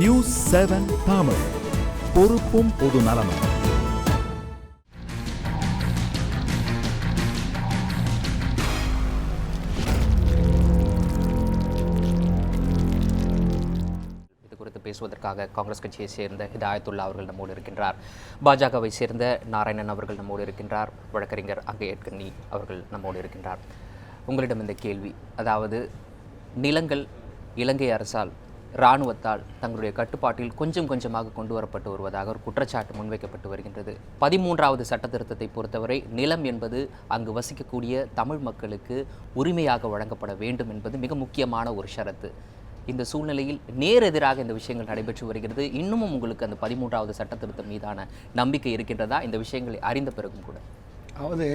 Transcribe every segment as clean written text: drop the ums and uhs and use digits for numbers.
News7 Tamil, பொறுப்பும் பொது நலமும். பேசுவதற்காக காங்கிரஸ் கட்சியை சேர்ந்த ஹிதாயத்துல்லா அவர்கள் நம்மோடு இருக்கின்றார். பாஜகவை சேர்ந்த நாராயணன் அவர்கள் நம்மோடு இருக்கின்றார். வழக்கறிஞர் அங்கேயட்கண்ணி அவர்கள் நம்மோடு இருக்கின்றார். உங்களிடம் இந்த கேள்வி, அதாவது நிலங்கள் இலங்கை அரசால் இராணுவத்தால் தங்களுடைய கட்டுப்பாட்டில் கொஞ்சம் கொஞ்சமாக கொண்டு வரப்பட்டு வருவதாக ஒரு குற்றச்சாட்டு முன்வைக்கப்பட்டு வருகின்றது. 13வது சட்ட திருத்தத்தை பொறுத்தவரை நிலம் என்பது அங்கு வசிக்கக்கூடிய தமிழ் மக்களுக்கு உரிமையாக வழங்கப்பட வேண்டும் என்பது மிக முக்கியமான ஒரு ஷரத்து. இந்த சூழ்நிலையில் நேரெதிராக இந்த விஷயங்கள் நடைபெற்று வருகிறது. இன்னமும் உங்களுக்கு அந்த 13வது சட்ட திருத்தம் மீதான நம்பிக்கை இருக்கின்றதா, இந்த விஷயங்களை அறிந்த பிறகும் கூட? அதாவது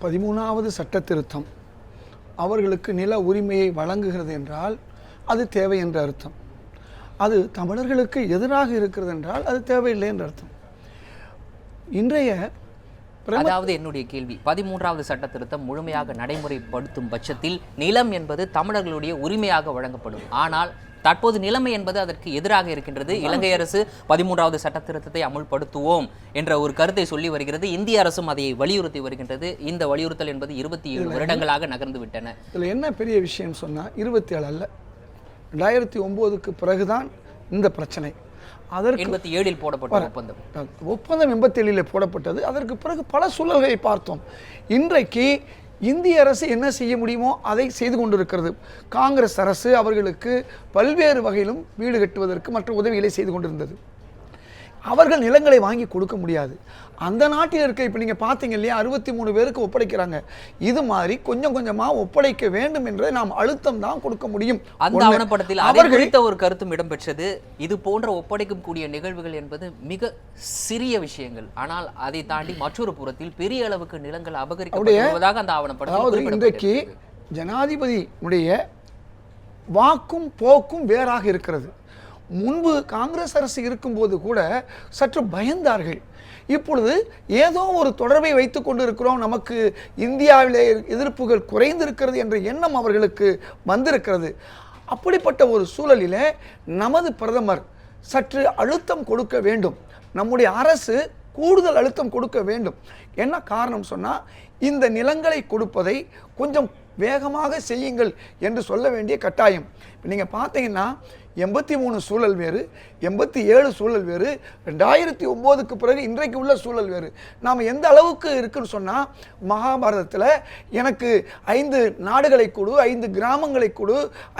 13வது சட்ட திருத்தம் அவர்களுக்கு நில உரிமையை வழங்குகிறது என்றால் அது தேவை என்ற அர்த்தம். அது தமிழர்களுக்கு எதிராக இருக்கிறது என்றால் அது தேவையில்லை என்ற அர்த்தம். இன்றைய அதாவது என்னுடைய கேள்வி, 13வது சட்ட திருத்தம் முழுமையாக நடைமுறைப்படுத்தும் பட்சத்தில் நிலம் என்பது தமிழர்களுடைய உரிமையாக வழங்கப்படும். ஆனால் தற்போது நிலைமை என்பது அதற்கு எதிராக இருக்கின்றது. இலங்கை அரசு 13வது சட்ட திருத்தத்தை அமுல்படுத்துவோம் என்ற ஒரு கருத்தை சொல்லி வருகிறது. இந்திய அரசும் அதை வலியுறுத்தி வருகின்றது. இந்த வலியுறுத்தல் என்பது 27 வருடங்களாக நகர்ந்து விட்டன. இதில் என்ன பெரிய விஷயம் சொன்னால் 27 அல்ல, 2009க்கு பிறகுதான் இந்த பிரச்சனை. அதற்கு 87 போடப்பட்ட ஒப்பந்தம் 87 போடப்பட்டது. அதற்கு பிறகு பல சூழல்களை பார்த்தோம். இன்றைக்கு இந்திய அரசு என்ன செய்ய முடியுமோ அதை செய்து கொண்டிருக்கிறது. காங்கிரஸ் அரசு அவர்களுக்கு பல்வேறு வகையிலும் வீடு கட்டுவதற்கு மற்ற உதவிகளை செய்து கொண்டிருந்தது. அவர்கள் நிலங்களை வாங்கி கொடுக்க முடியாது. அந்த நாட்டில் இருக்க இப்போ நீங்கள் பார்த்தீங்க இல்லையா, 63 பேருக்கு ஒப்படைக்கிறாங்க. இது மாதிரி கொஞ்சம் கொஞ்சமாக ஒப்படைக்க வேண்டும் என்றதை நாம் அழுத்தம் தான் கொடுக்க முடியும். அந்த ஆவணப்படத்தில் அவர்கள் ஒரு கருத்தும் இடம்பெற்றது. இது போன்ற ஒப்படைக்கும் கூடிய நிகழ்வுகள் என்பது மிக சிறிய விஷயங்கள். ஆனால் அதை தாண்டி மற்றொரு புறத்தில் பெரிய அளவுக்கு நிலங்கள் அபகரிக்கப்படுவதாக அந்த ஆவணப்படம். இன்றைக்கு ஜனாதிபதியுடைய வாக்கும் போக்கும் வேறாக இருக்கிறது. முன்பு காங்கிரஸ் அரசு இருக்கும்போது கூட சற்று பயந்தார்கள். இப்பொழுது ஏதோ ஒரு தொடர்பை வைத்துக் கொண்டு இருக்கிறோம், நமக்கு இந்தியாவிலே எதிர்ப்புகள் குறைந்திருக்கிறது என்ற எண்ணம் அவர்களுக்கு வந்திருக்கிறது. அப்படிப்பட்ட ஒரு சூழலிலே நமது பிரதமர் சற்று அழுத்தம் கொடுக்க வேண்டும். நம்முடைய அரசு கூடுதல் அழுத்தம் கொடுக்க வேண்டும். என்ன காரணம் சொன்னால், இந்த நிலங்களை கொடுப்பதை கொஞ்சம் வேகமாக செய்யுங்கள் என்று சொல்ல வேண்டிய கட்டாயம். இப்போ நீங்கள் பார்த்தீங்கன்னா 83 சூழல் வேறு, 87 சூழல் வேறு, 2009க்கு பிறகு இன்றைக்கு உள்ள சூழல் வேறு. நாம் எந்த அளவுக்கு இருக்குன்னு சொன்னால், மகாபாரதத்தில் எனக்கு 5 நாடுகளை கொடு, 5 கிராமங்களை கொடு,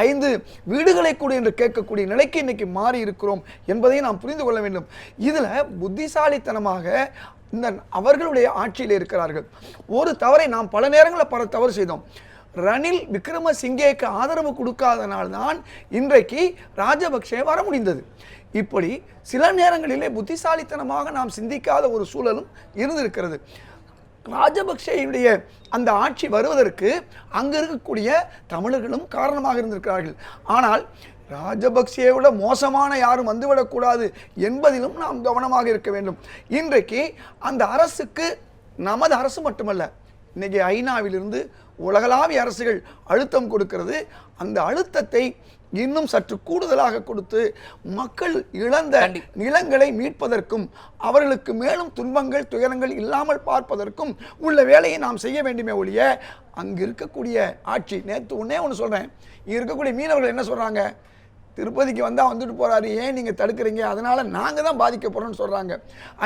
5 வீடுகளை கொடு என்று கேட்கக்கூடிய நிலைக்கு இன்றைக்கி மாறி இருக்கிறோம் என்பதை நாம் புரிந்து கொள்ள வேண்டும். இதில் புத்திசாலித்தனமாக இந்த அவர்களுடைய ஆட்சியில் இருக்கிறார்கள். ஒரு தவறை நாம் பல நேரங்களில் பல தவறு செய்தோம். ரணில் விக்ரமசிங்கேக்கு ஆதரவு கொடுக்காதனால்தான் இன்றைக்கு ராஜபக்சே வர முடிந்தது. இப்படி சில நேரங்களிலே புத்திசாலித்தனமாக நாம் சிந்திக்காத ஒரு சூழலும் இருந்திருக்கிறது. ராஜபக்சேயுடைய அந்த ஆட்சி வருவதற்கு அங்கு இருக்கக்கூடிய தமிழர்களும் காரணமாக இருந்திருக்கிறார்கள். ஆனால் ராஜபக்சேயோட மோசமான யாரும் வந்துவிடக்கூடாது என்பதிலும் நாம் கவனமாக இருக்க வேண்டும். இன்றைக்கு அந்த அரசுக்கு நமது அரசு மட்டுமல்ல, இன்னைக்கு ஐநாவிலிருந்து உலகளாவிய அரசுகள் அழுத்தம் கொடுக்கிறது. அந்த அழுத்தத்தை இன்னும் சற்று கூடுதலாக கொடுத்து மக்கள் இழந்த நிலங்களை மீட்பதற்கும் அவர்களுக்கு மேலும் துன்பங்கள் துயரங்கள் இல்லாமல் பார்ப்பதற்கும் உள்ள வேலையை நாம் செய்ய வேண்டுமே ஒழிய, அங்கு இருக்கக்கூடிய ஆட்சி, நேற்று ஒன்று சொல்கிறேன், இங்கே இருக்கக்கூடிய மீனவர்கள் என்ன சொல்கிறாங்க, திருப்பதிக்கு வந்தால் வந்துட்டு போகிறாரு, ஏன் நீங்கள் தடுக்கிறீங்க, அதனால் நாங்கள் தான் பாதிக்கப்படுறோம்னு சொல்கிறாங்க.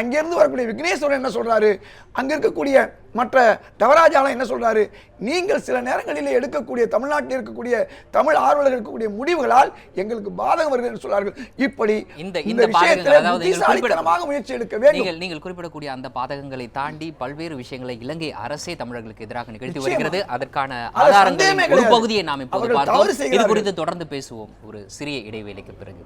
அங்கேருந்து வரக்கூடிய விக்னேஸ்வரன் என்ன சொல்கிறாரு, அங்கே இருக்கக்கூடிய மற்ற தவராஜாலம் என்ன சொல்கிறாரு, நீங்கள் சில நேரங்களில் எடுக்கக்கூடிய தமிழ்நாட்டில் இருக்கக்கூடிய தமிழ் ஆர்வலர்கள் இருக்கக்கூடிய முடிவுகளால் எங்களுக்கு பாதகம் வருகிறது என்று சொல்றார்கள். இப்படி இந்த விஷயத்தில் முயற்சி எடுக்க வேண்டும். நீங்கள் குறிப்பிடக்கூடிய அந்த பாதகங்களை தாண்டி பல்வேறு விஷயங்களை இலங்கை அரசே தமிழர்களுக்கு எதிராக நிகழ்த்தி வருகிறது. அதற்கான ஆதாரங்களின் ஒரு பகுதியை நாம் இப்போது பார்ப்போம். இது குறித்து தொடர்ந்து பேசுவோம் ஒரு சிறிய இடைவேளைக்கு பிறகு.